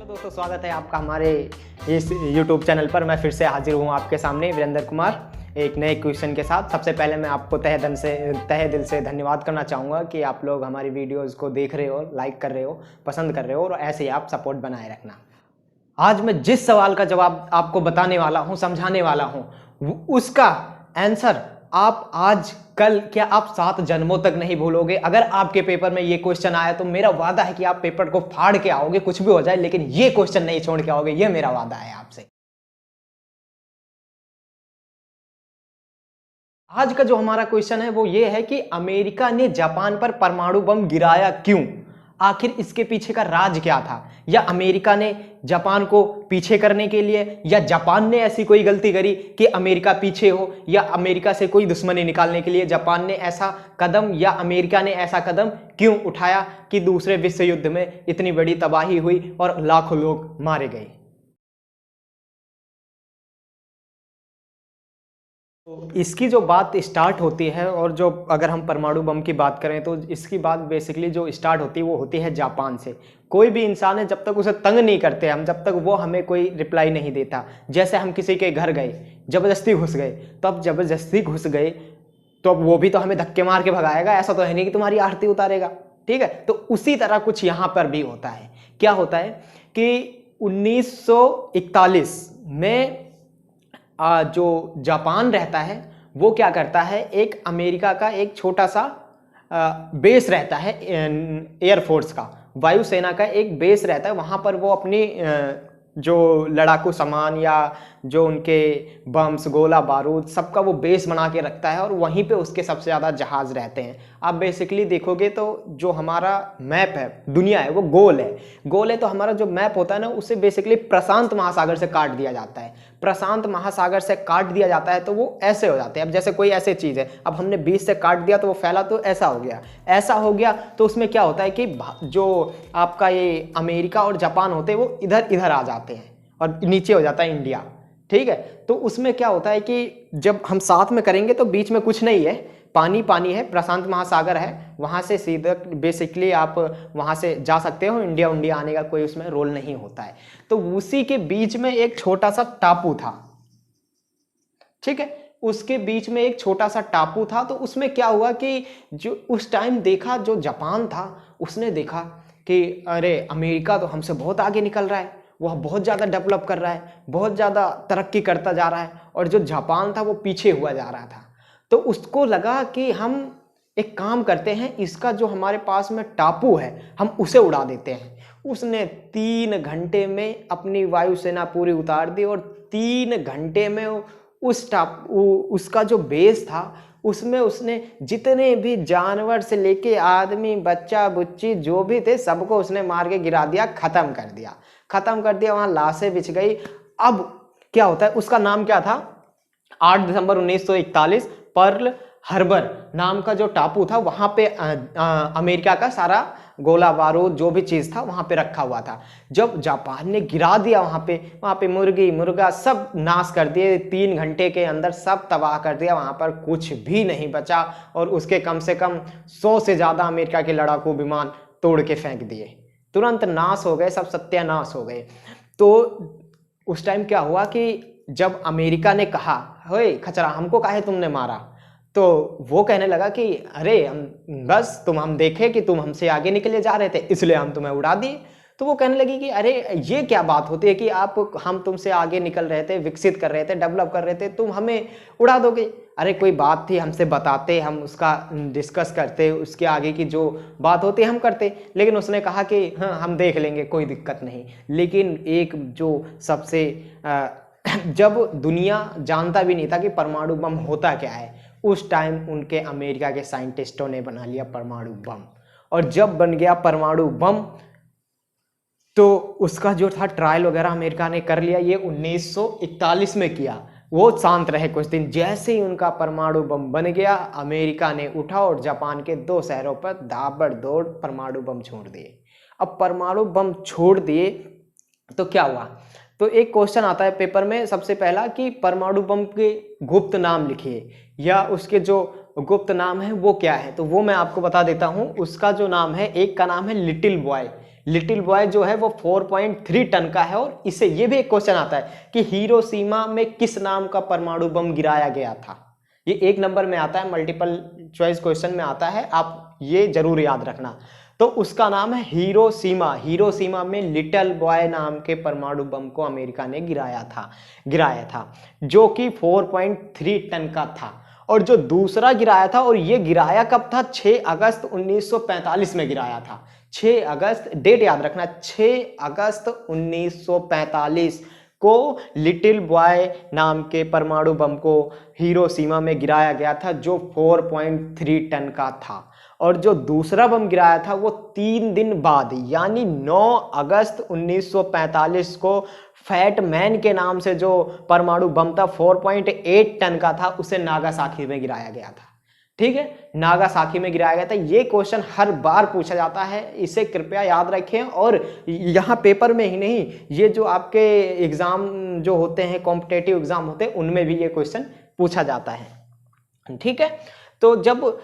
Hello दोस्तों, स्वागत है आपका हमारे इस YouTube चैनल पर। मैं फिर से हाजिर हूँ आपके सामने वीरेंद्र कुमार एक नए क्वेश्चन के साथ। सबसे पहले मैं आपको तहे दिल से धन्यवाद करना चाहूँगा कि आप लोग हमारी वीडियोज़ को देख रहे हो, लाइक कर रहे हो, पसंद कर रहे हो और ऐसे ही आप सपोर्ट बनाए रखना। आज मैं जिस सवाल का जवाब आपको बताने वाला हूँ, समझाने वाला हूँ, उसका आंसर आप आज कल क्या आप 7 जन्मों तक नहीं भूलोगे। अगर आपके पेपर में ये क्वेश्चन आया तो मेरा वादा है कि आप पेपर को फाड़ के आओगे, कुछ भी हो जाए, लेकिन ये क्वेश्चन नहीं छोड़ के आओगे। ये मेरा वादा है आपसे। आज का जो हमारा क्वेश्चन है वो ये है कि अमेरिका ने जापान पर परमाणु बम गिराया क्यों? आखिर इसके पीछे का राज क्या था? या अमेरिका ने जापान को पीछे करने के लिए, या जापान ने ऐसी कोई गलती करी कि अमेरिका पीछे हो, या अमेरिका से कोई दुश्मनी निकालने के लिए जापान ने ऐसा कदम या अमेरिका ने ऐसा कदम क्यों उठाया कि दूसरे विश्व युद्ध में इतनी बड़ी तबाही हुई और लाखों लोग मारे गए? तो इसकी जो बात स्टार्ट होती है, और जो अगर हम परमाणु बम की बात करें तो इसकी बात बेसिकली जो स्टार्ट होती है वो होती है जापान से। कोई भी इंसान है, जब तक उसे तंग नहीं करते हम, जब तक वो हमें कोई रिप्लाई नहीं देता, जैसे हम किसी के घर गए, ज़बरदस्ती घुस गए, तो अब ज़बरदस्ती घुस गए तो अब वो भी तो हमें धक्के मार के भगाएगा, ऐसा तो है नहीं कि तुम्हारी आरती उतारेगा। ठीक है, तो उसी तरह कुछ यहाँ पर भी होता है। क्या होता है कि 1941 में जो जापान रहता है वो क्या करता है, एक अमेरिका का एक छोटा सा बेस रहता है, एयरफोर्स का, वायुसेना का एक बेस रहता है। वहाँ पर वो अपनी जो लड़ाकू सामान या जो उनके बम्स, गोला बारूद, सबका वो बेस बना के रखता है, और वहीं पे उसके सबसे ज़्यादा जहाज़ रहते हैं। आप बेसिकली देखोगे तो जो हमारा मैप है, दुनिया है, वो गोल है। गोल है तो हमारा जो मैप होता है ना, उसे बेसिकली प्रशांत महासागर से काट दिया जाता है। प्रशांत महासागर से काट दिया जाता है तो वो ऐसे हो जाते हैं। अब जैसे कोई ऐसी चीज़ है, अब हमने बीच से काट दिया तो वो फैला, तो ऐसा हो गया, ऐसा हो गया। तो उसमें क्या होता है कि जो आपका ये अमेरिका और जापान होते हैं वो इधर इधर आ जाते हैं, और नीचे हो जाता है इंडिया। ठीक है, तो उसमें क्या होता है कि जब हम साथ में करेंगे तो बीच में कुछ नहीं है, पानी पानी है, प्रशांत महासागर है, वहाँ से सीधा बेसिकली आप वहाँ से जा सकते हो। इंडिया आने का कोई उसमें रोल नहीं होता है। तो उसी के बीच में एक छोटा सा टापू था। ठीक है, उसके बीच में एक छोटा सा टापू था। तो उसमें क्या हुआ कि जो उस टाइम देखा, जो जापान था उसने देखा कि अरे अमेरिका तो हमसे बहुत आगे निकल रहा है, वह बहुत ज़्यादा डेवलप कर रहा है, बहुत ज़्यादा तरक्की करता जा रहा है, और जो जापान था वो पीछे हुआ जा रहा था। तो उसको लगा कि हम एक काम करते हैं, इसका जो हमारे पास में टापू है हम उसे उड़ा देते हैं। उसने 3 घंटे में अपनी वायुसेना पूरी उतार दी, और 3 घंटे में उसका जो बेस था उसमें उसने जितने भी जानवर से लेके आदमी, बच्चा बुच्ची जो भी थे, सबको उसने मार के गिरा दिया, खत्म कर दिया। वहां लाशें बिछ गई। अब क्या होता है, उसका नाम क्या था? 8 दिसंबर 1941 पर्ल हार्बर नाम का जो टापू था, वहां पे अमेरिका का सारा गोला बारूद जो भी चीज था वहां पे रखा हुआ था। जब जापान ने गिरा दिया वहां पे मुर्गी मुर्गा सब नाश कर दिए, 3 घंटे के अंदर सब तबाह कर दिया, वहां पर कुछ भी नहीं बचा। और उसके कम से कम 100 से ज्यादा अमेरिका के लड़ाकू विमान तोड़ के फेंक दिए, तुरंत नाश हो गए, सब सत्यानाश हो गए। तो उस टाइम क्या हुआ कि जब अमेरिका ने कहा, हे खचरा, हमको काहे तुमने मारा, तो वो कहने लगा कि अरे हम देखे कि तुम हमसे आगे निकले जा रहे थे, इसलिए हम तुम्हें उड़ा दिए। तो वो कहने लगी कि अरे ये क्या बात होती है कि हम तुमसे आगे निकल रहे थे, विकसित कर रहे थे, डेवलप कर रहे थे, तुम हमें उड़ा दोगे? अरे कोई बात थी, हमसे बताते, हम उसका डिस्कस करते, उसके आगे की जो बात होती है हम करते। लेकिन उसने कहा कि हाँ हम देख लेंगे, कोई दिक्कत नहीं। लेकिन एक जो सबसे जब दुनिया जानता भी नहीं था कि परमाणु बम होता क्या है, उस टाइम उनके अमेरिका के साइंटिस्टों ने बना लिया परमाणु बम। और जब बन गया परमाणु बम तो उसका जो था ट्रायल वगैरह अमेरिका ने कर लिया। ये 1941 में किया। वो शांत रहे कुछ दिन, जैसे ही उनका परमाणु बम बन गया, अमेरिका ने उठा और जापान के 2 शहरों पर दाबड़दौड़ परमाणु बम छोड़ दिए। अब परमाणु बम छोड़ दिए तो क्या हुआ? तो एक क्वेश्चन आता है पेपर में सबसे पहला कि परमाणु बम के गुप्त नाम लिखिए, या उसके जो गुप्त नाम है वो क्या है। तो वो मैं आपको बता देता हूँ। उसका जो नाम है, एक का नाम है लिटिल बॉय। लिटिल बॉय जो है वो 4.3 टन का है। और इससे ये भी एक क्वेश्चन आता है कि हिरोशिमा में किस नाम का परमाणु बम गिराया गया था। ये 1 नंबर में आता है, मल्टीपल चॉइस क्वेश्चन में आता है, आप ये जरूर याद रखना। तो उसका नाम है हिरोशिमा। हिरोशिमा में लिटिल बॉय नाम के परमाणु बम को अमेरिका ने गिराया था जो कि 4.3 टन का था। और जो दूसरा गिराया था, और ये गिराया कब था, 6 अगस्त 1945 में गिराया था। 6 अगस्त, डेट याद रखना, 6 अगस्त 1945 को लिटिल बॉय नाम के परमाणु बम को हिरोशिमा में गिराया गया था जो 4.3 टन का था। और जो दूसरा बम गिराया था वो 3 दिन बाद यानी 9 अगस्त 1945 को फैट मैन के नाम से जो परमाणु बम था 4.8 टन का था, उसे नागासाकी में गिराया गया था। ठीक है, नागासाकी में गिराया गया था। ये क्वेश्चन हर बार पूछा जाता है, इसे कृपया याद रखें। और यहाँ पेपर में ही नहीं, ये जो आपके एग्जाम जो होते हैं, कॉम्पिटेटिव एग्जाम होते हैं, उनमें भी ये क्वेश्चन पूछा जाता है। ठीक है, तो जब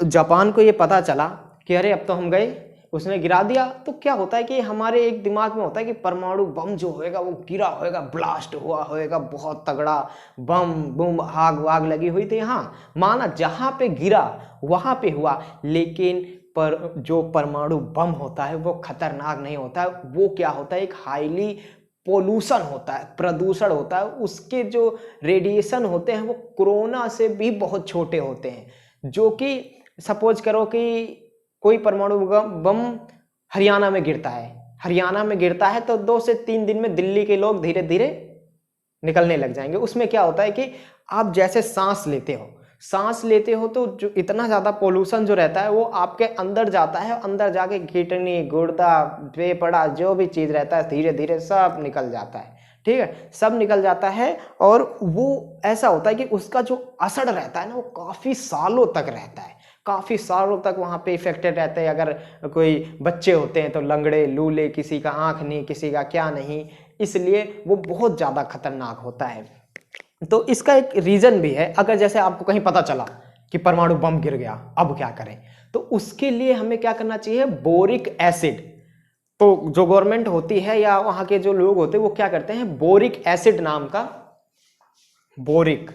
जापान को ये पता चला कि अरे अब तो हम गए, उसने गिरा दिया, तो क्या होता है कि हमारे एक दिमाग में होता है कि परमाणु बम जो होएगा वो गिरा होएगा, ब्लास्ट हुआ होएगा, बहुत तगड़ा बम बम, आग वाग लगी हुई थी। हाँ, माना जहां पे गिरा वहां पे हुआ, लेकिन पर जो परमाणु बम होता है वो खतरनाक नहीं होता है। वो क्या होता है, एक हाईली पोल्यूशन होता है, प्रदूषण होता है। उसके जो रेडिएशन होते हैं वो कोरोना से भी बहुत छोटे होते हैं। जो कि सपोज करो कि कोई परमाणु बम हरियाणा में गिरता है, तो 2 से 3 दिन में दिल्ली के लोग धीरे धीरे निकलने लग जाएंगे। उसमें क्या होता है कि आप जैसे सांस लेते हो तो जो इतना ज्यादा पोल्यूशन जो रहता है वो आपके अंदर जाता है, अंदर जाके किडनी, गुर्दा, फेफड़ा, जो भी चीज रहता है धीरे धीरे सब निकल जाता है। ठीक है, सब निकल जाता है। और वो ऐसा होता है कि उसका जो असर रहता है ना, वो काफी सालों तक रहता है, काफी सालों तक वहां पे इफेक्टेड रहते हैं। अगर कोई बच्चे होते हैं तो लंगड़े लूले, किसी का आंख नहीं, किसी का क्या नहीं, इसलिए वो बहुत ज्यादा खतरनाक होता है। तो इसका एक रीजन भी है। अगर जैसे आपको कहीं पता चला कि परमाणु बम गिर गया, अब क्या करें, तो उसके लिए हमें क्या करना चाहिए, बोरिक एसिड। तो जो गवर्नमेंट होती है या वहां के जो लोग होते हैं वो क्या करते हैं, बोरिक एसिड नाम का, बोरिक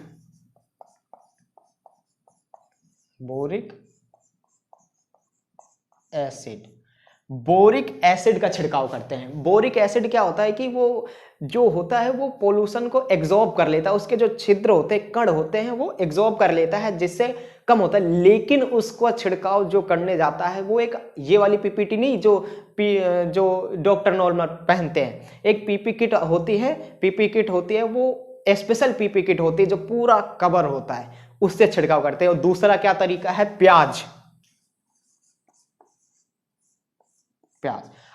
एसिड का छिड़काव करते हैं। बोरिक एसिड क्या होता है कि वो जो होता है वो पोल्यूशन को एब्जॉर्ब कर लेता है, उसके जो छिद्र होते हैं, कण होते हैं, वो एब्जॉर्ब कर लेता है, जिससे कम होता है। लेकिन उसको छिड़काव जो करने जाता है वो एक ये वाली पीपीटी नहीं जो डॉक्टर नॉर्मल पहनते हैं, एक पीपी किट होती है, वो स्पेशल पीपी किट होती है जो पूरा कवर होता है, उससे छिड़काव करते हैं। और दूसरा क्या तरीका है, प्याज।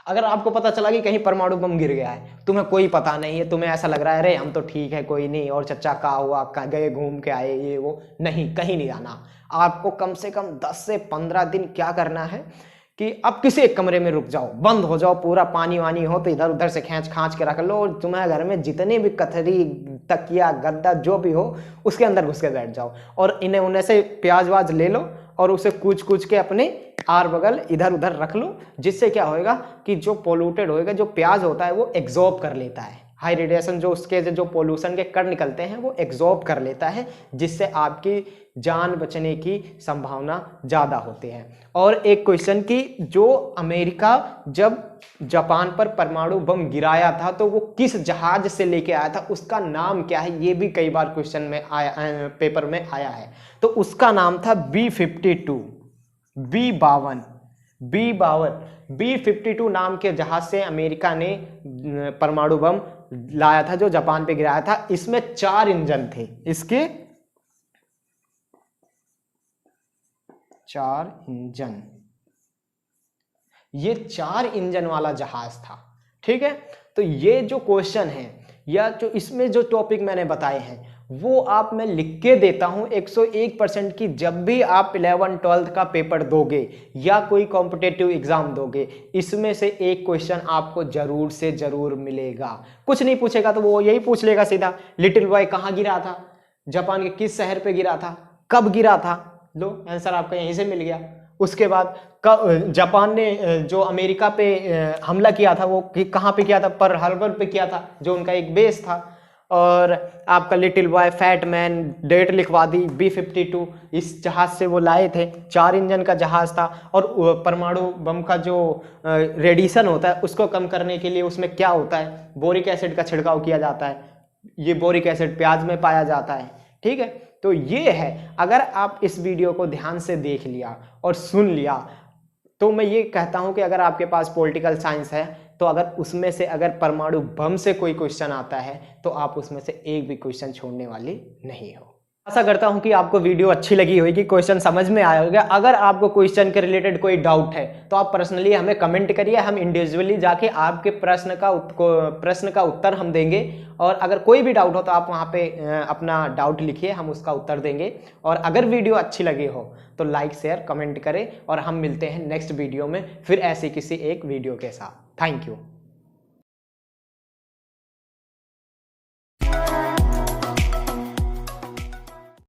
अगर आपको पता चला कि कहीं परमाणु बम गिर गया है, तुम्हें कोई पता नहीं है, तुम्हें ऐसा लग रहा है अरे हम तो ठीक है, कोई नहीं, और चचा का हुआ, गए घूम के आए, ये वो नहीं, कहीं नहीं जाना। आपको कम से कम 10 से 15 दिन क्या करना है कि अब किसी एक कमरे में रुक जाओ, बंद हो जाओ, पूरा पानी वानी हो तो इधर उधर से खींच के रख लो, और तुम्हारे घर में जितने भी कथरी, तकिया, गद्दा जो भी हो उसके अंदर घुस के बैठ जाओ, और इन्हें उन्हें से प्याज वाज ले लो और उसे कूच के अपने आर बगल इधर उधर रख लो। जिससे क्या होएगा कि जो पोल्यूटेड होएगा, जो प्याज होता है वो एब्जॉर्ब कर लेता है, हाई रेडिएशन जो उसके जो पोल्यूशन के कण निकलते हैं वो एब्जॉर्ब कर लेता है, जिससे आपकी जान बचने की संभावना ज़्यादा होती है। और एक क्वेश्चन की, जो अमेरिका जब जापान पर परमाणु बम गिराया था तो वो किस जहाज से लेके आया था, उसका नाम क्या है, ये भी कई बार क्वेश्चन में आया, पेपर में आया है। तो उसका नाम था B-52, B-52 नाम के जहाज से अमेरिका ने परमाणु बम लाया था जो जापान पे गिराया था। इसमें 4 इंजन थे, इसके 4 इंजन, ये 4 इंजन वाला जहाज था। ठीक है, तो ये जो क्वेश्चन है या जो इसमें जो टॉपिक मैंने बताए हैं वो आप मैं लिख के देता हूं 101% की। जब भी आप 11-12 का पेपर दोगे या कोई कॉम्पिटेटिव एग्जाम दोगे, इसमें से एक क्वेश्चन आपको जरूर से जरूर मिलेगा। कुछ नहीं पूछेगा तो वो यही पूछ लेगा सीधा, लिटिल बॉय कहाँ गिरा था, जापान के किस शहर पे गिरा था, कब गिरा था, लो आंसर आपका यहीं से मिल गया। उसके बाद जापान ने जो अमेरिका पे हमला किया था वो कहाँ पे किया था, पर्ल हार्बर पे किया था, जो उनका एक बेस था। और आपका little boy fat man date लिखवा दी, B-52 इस जहाज से वो लाए थे, 4 इंजन का जहाज था। और परमाणु बम का जो रेडिएशन होता है उसको कम करने के लिए उसमें क्या होता है, बोरिक एसिड का छिड़काव किया जाता है। ये बोरिक एसिड प्याज में पाया जाता है, ठीक है। तो ये है, अगर आप इस वीडियो को ध्यान से देख लिया और सुन लिया तो मैं ये कहता हूं कि अगर आपके पास पॉलिटिकल साइंस है तो अगर उसमें से अगर परमाणु बम से कोई क्वेश्चन आता है तो आप उसमें से एक भी क्वेश्चन छोड़ने वाली नहीं हो। आशा करता हूं कि आपको वीडियो अच्छी लगी होगी, क्वेश्चन समझ में आया होगा। अगर आपको क्वेश्चन के रिलेटेड कोई डाउट है तो आप पर्सनली हमें कमेंट करिए, हम इंडिविजुअली जाके आपके प्रश्न का उत्तर हम देंगे। और अगर कोई भी डाउट हो तो आप वहाँ पे अपना डाउट लिखिए, हम उसका उत्तर देंगे। और अगर वीडियो अच्छी लगी हो तो लाइक शेयर कमेंट करें, और हम मिलते हैं नेक्स्ट वीडियो में फिर ऐसे किसी एक वीडियो के साथ। Thank you.